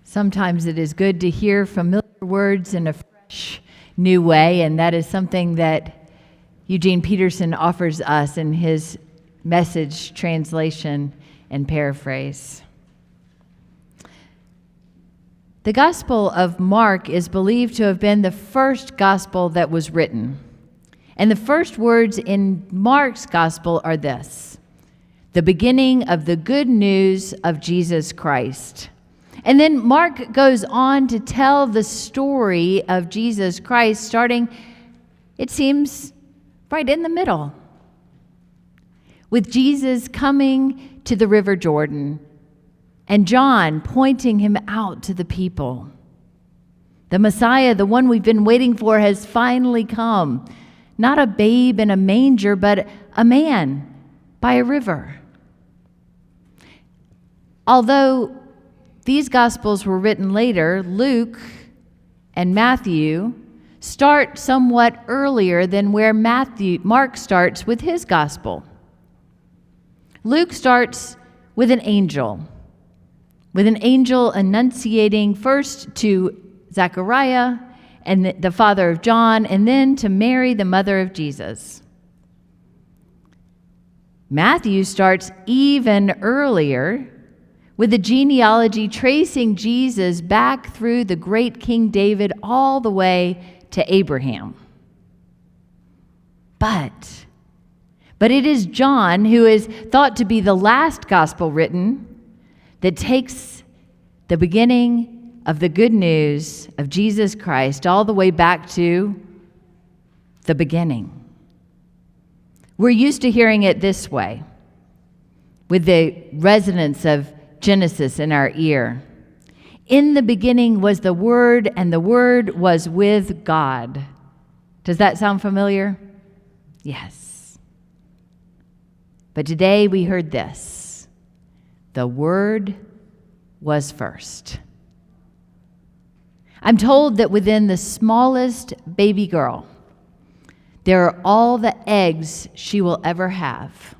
Sometimes it is good to hear familiar words in a fresh, new way, and that is something that Eugene Peterson offers us in his Message translation and paraphrase. The Gospel of Mark is believed to have been the first gospel that was written. And the first words in Mark's gospel are this: the beginning of the good news of Jesus Christ. And then Mark goes on to tell the story of Jesus Christ, starting, it seems, right in the middle, with Jesus coming to the River Jordan and John pointing him out to the people. The Messiah, the one we've been waiting for, has finally come. Not a babe in a manger, but a man by a river. Although these Gospels were written later, Luke and Matthew start somewhat earlier than where Mark starts with his Gospel. Luke starts with an angel annunciating first to Zechariah and the father of John, and then to Mary, the mother of Jesus. Matthew starts even earlier with a genealogy tracing Jesus back through the great King David all the way to Abraham. But it is John, who is thought to be the last gospel written, that takes the beginning of the good news of Jesus Christ all the way back to the beginning. We're used to hearing it this way, with the resonance of Genesis in our ear. In the beginning was the Word, and the Word was with God. Does that sound familiar? Yes. But today we heard this: the Word was first. I'm told that within the smallest baby girl, there are all the eggs she will ever have.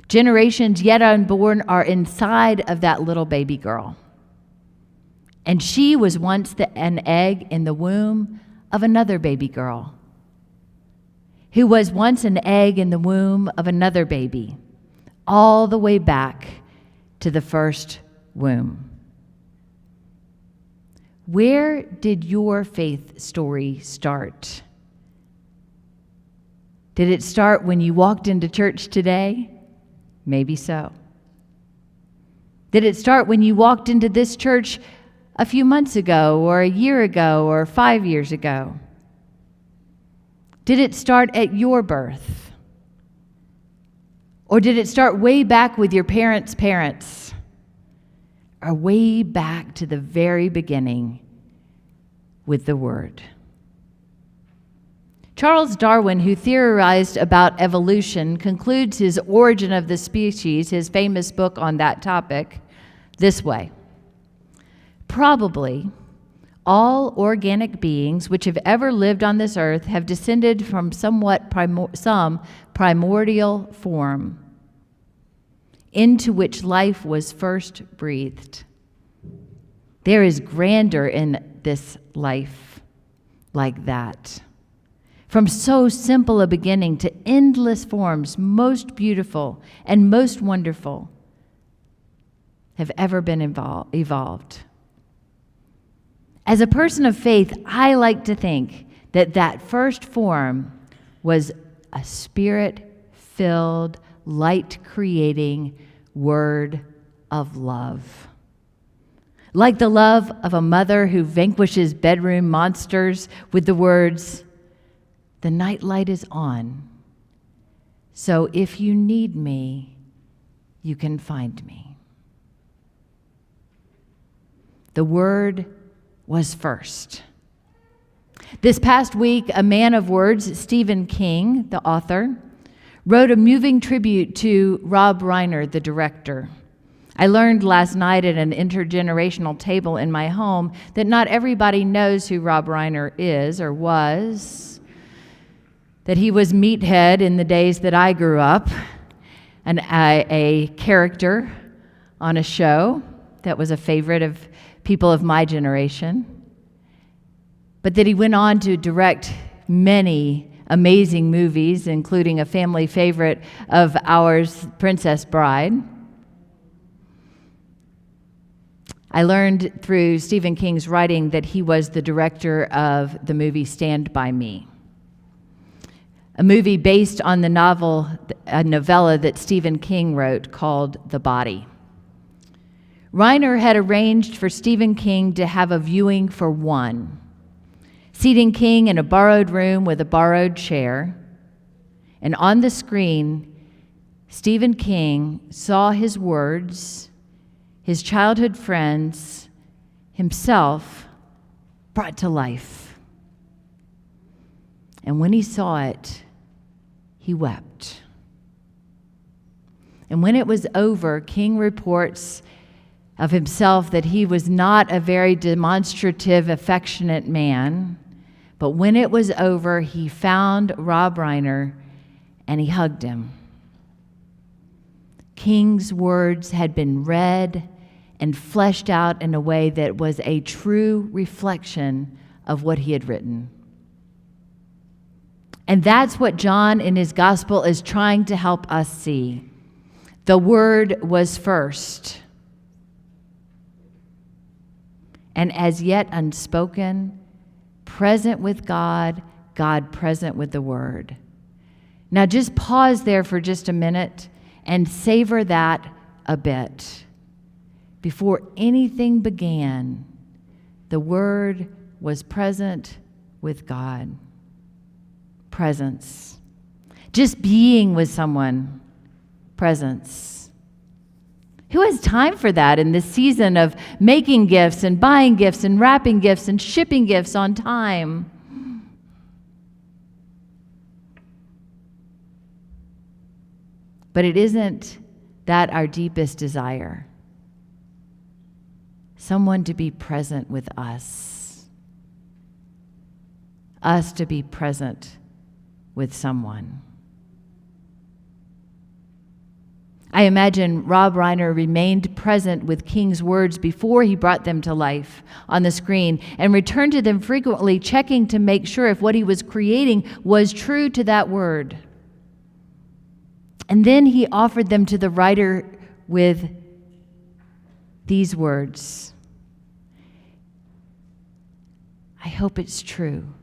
Generations yet unborn are inside of that little baby girl. And she was once an egg in the womb of another baby girl, who was once an egg in the womb of another baby, all the way back to the first womb. Where did your faith story start? Did it start when you walked into church today? Maybe so. Did it start when you walked into this church a few months ago, or a year ago, or 5 years ago? Did it start at your birth? Or did it start way back with your parents' parents? Or way back to the very beginning with the Word? Charles Darwin, who theorized about evolution, concludes his Origin of the Species, his famous book on that topic, this way: probably all organic beings which have ever lived on this earth have descended from some primordial form into which life was first breathed. There is grandeur in this life like that. From so simple a beginning to endless forms, most beautiful and most wonderful, have ever been evolved. As a person of faith, I like to think that first form was a spirit-filled, light-creating word of love. Like the love of a mother who vanquishes bedroom monsters with the words, "The night light is on, so if you need me, you can find me." The Word was first. This past week, a man of words, Stephen King, the author, wrote a moving tribute to Rob Reiner, the director. I learned last night at an intergenerational table in my home that not everybody knows who Rob Reiner is or was, that he was Meathead in the days that I grew up, and a character on a show, that was a favorite of people of my generation, but that he went on to direct many amazing movies, including a family favorite of ours, Princess Bride. I learned through Stephen King's writing that he was the director of the movie Stand By Me, a movie based on a novella that Stephen King wrote called The Body. Reiner had arranged for Stephen King to have a viewing for one, seating King in a borrowed room with a borrowed chair. And on the screen, Stephen King saw his words, his childhood friends, himself brought to life. And when he saw it, he wept. And when it was over, King reports of himself that he was not a very demonstrative, affectionate man. But when it was over, he found Rob Reiner and he hugged him. King's words had been read and fleshed out in a way that was a true reflection of what he had written. And that's what John in his gospel is trying to help us see. The Word was first, and as yet unspoken, present with God, God present with the Word. Now just pause there for just a minute and savor that a bit. Before anything began, the Word was present with God. Presence. Just being with someone. Presence. Who has time for that in this season of making gifts and buying gifts and wrapping gifts and shipping gifts on time? But it isn't that our deepest desire. Someone to be present with us. Us to be present with someone. I imagine Rob Reiner remained present with King's words before he brought them to life on the screen and returned to them frequently, checking to make sure if what he was creating was true to that word. And then he offered them to the writer with these words. I hope it's true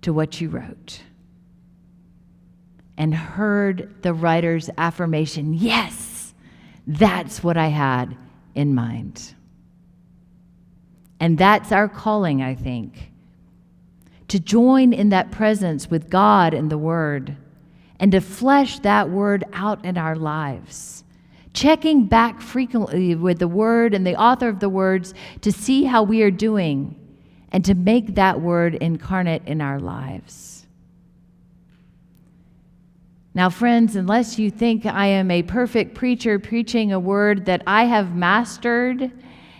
to what you wrote. And heard the writer's affirmation, yes, that's what I had in mind. And that's our calling, I think, to join in that presence with God and the Word, and to flesh that Word out in our lives, checking back frequently with the Word and the author of the words to see how we are doing, and to make that Word incarnate in our lives. Now, friends, unless you think I am a perfect preacher preaching a word that I have mastered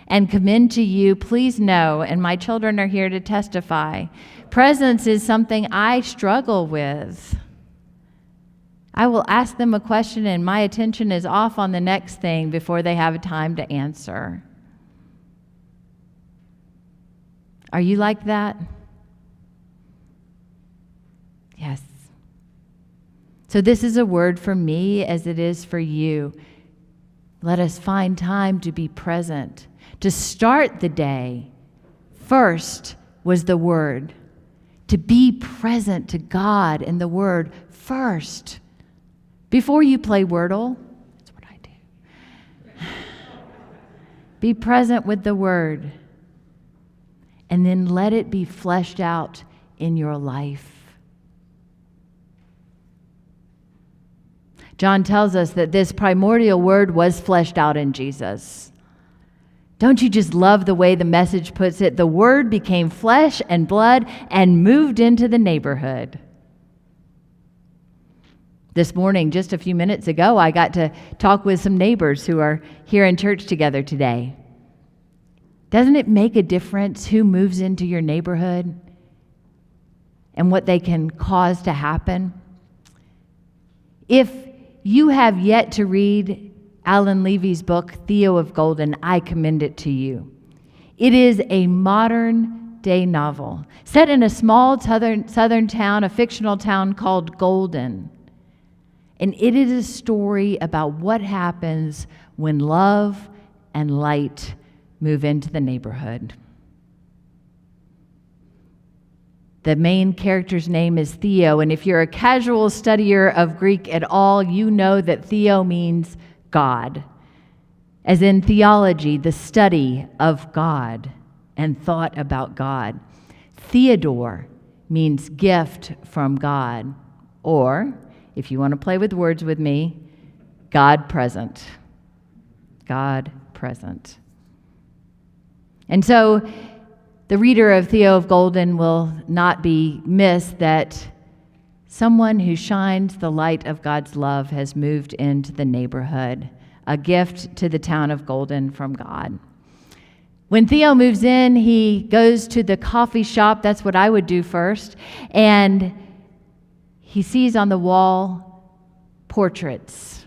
and commend to you, please know, and my children are here to testify, presence is something I struggle with. I will ask them a question and my attention is off on the next thing before they have time to answer. Are you like that? Yes. So this is a word for me as it is for you. Let us find time to be present. To start the day, first was the Word. To be present to God and the Word first. Before you play Wordle, that's what I do. Be present with the Word. And then let it be fleshed out in your life. John tells us that this primordial word was fleshed out in Jesus. Don't you just love the way the message puts it? The Word became flesh and blood and moved into the neighborhood. This morning, just a few minutes ago, I got to talk with some neighbors who are here in church together today. Doesn't it make a difference who moves into your neighborhood and what they can cause to happen? If you have yet to read Alan Levy's book, Theo of Golden, I commend it to you. It is a modern-day novel set in a small southern town, a fictional town called Golden. And it is a story about what happens when love and light move into the neighborhood. The main character's name is Theo, and if you're a casual studier of Greek at all, you know that Theo means God, as in theology, the study of God and thought about God. Theodore means gift from God, or, if you want to play with words with me, God present. God present. And so the reader of Theo of Golden will not be missed that someone who shines the light of God's love has moved into the neighborhood, a gift to the town of Golden from God. When Theo moves in, he goes to the coffee shop. That's what I would do first. And he sees on the wall portraits.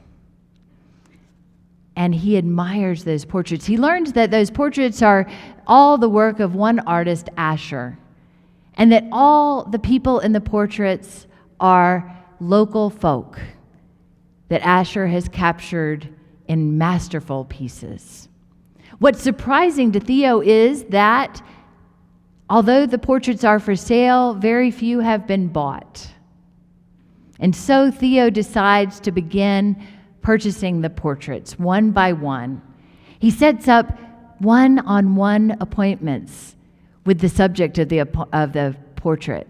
And he admires those portraits. He learns that those portraits are all the work of one artist, Asher, and that all the people in the portraits are local folk that Asher has captured in masterful pieces. What's surprising to Theo is that although the portraits are for sale, very few have been bought. And so Theo decides to begin purchasing the portraits one by one. He sets up one-on-one appointments with the subject of the portrait.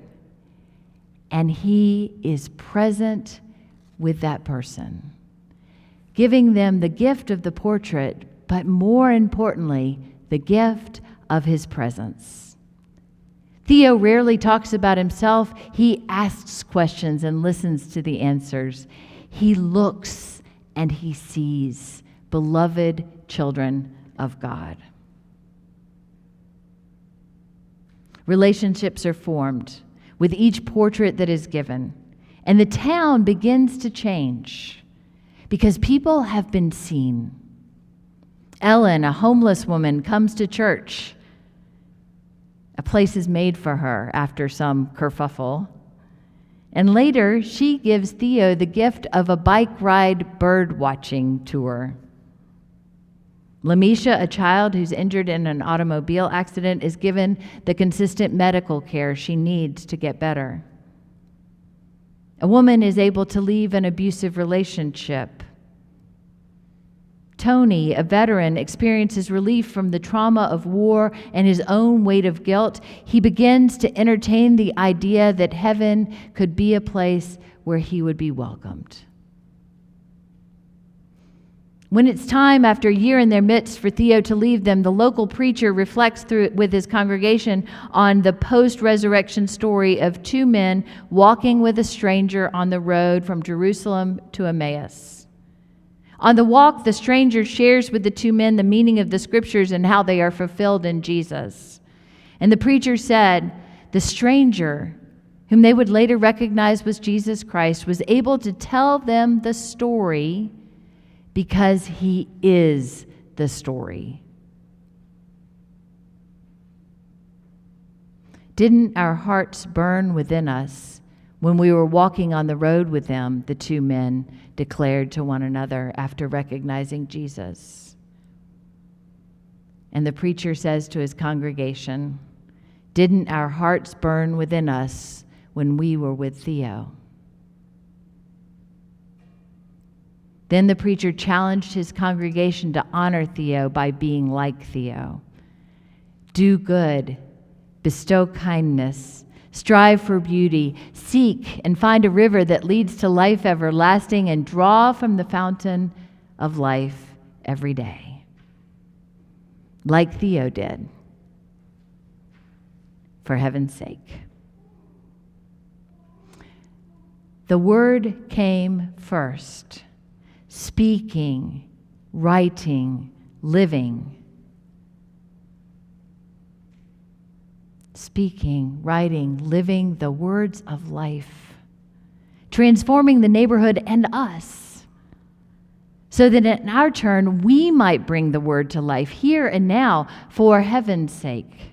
And he is present with that person, giving them the gift of the portrait, but more importantly, the gift of his presence. Theo rarely talks about himself. He asks questions and listens to the answers. He looks and he sees beloved children of God. Relationships are formed with each portrait that is given, and the town begins to change because people have been seen. Ellen, a homeless woman, comes to church. A place is made for her after some kerfuffle. And later, she gives Theo the gift of a bike ride bird watching tour. Lamisha, a child who's injured in an automobile accident, is given the consistent medical care she needs to get better. A woman is able to leave an abusive relationship. Tony, a veteran, experiences relief from the trauma of war and his own weight of guilt. He begins to entertain the idea that heaven could be a place where he would be welcomed. When it's time, after a year in their midst, for Theo to leave them, the local preacher reflects with his congregation on the post-resurrection story of two men walking with a stranger on the road from Jerusalem to Emmaus. On the walk, the stranger shares with the two men the meaning of the scriptures and how they are fulfilled in Jesus. And the preacher said, the stranger, whom they would later recognize was Jesus Christ, was able to tell them the story because he is the story. Didn't our hearts burn within us when we were walking on the road with them, the two men declared to one another after recognizing Jesus? And the preacher says to his congregation, didn't our hearts burn within us when we were with Theo? Then the preacher challenged his congregation to honor Theo by being like Theo. Do good, bestow kindness, strive for beauty, seek and find a river that leads to life everlasting, and draw from the fountain of life every day. Like Theo did, for heaven's sake. The word came first. Speaking, writing, living. Speaking, writing, living the words of life, transforming the neighborhood and us. so that in our turn we might bring the word to life here and now for heaven's sake.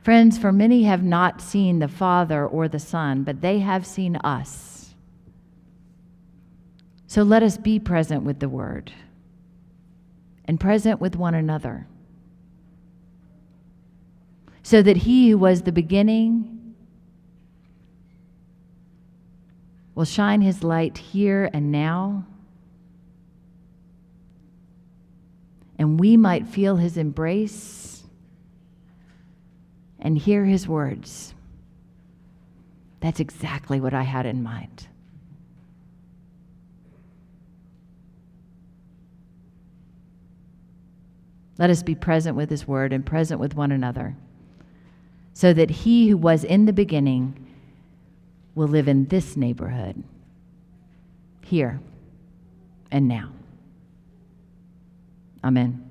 Friends, for many have not seen the Father or the Son, but they have seen us. So let us be present with the word and present with one another, so that he who was the beginning will shine his light here and now, and we might feel his embrace and hear his words. That's exactly what I had in mind. Let us be present with his word and present with one another, so that he who was in the beginning will live in this neighborhood, here and now. Amen.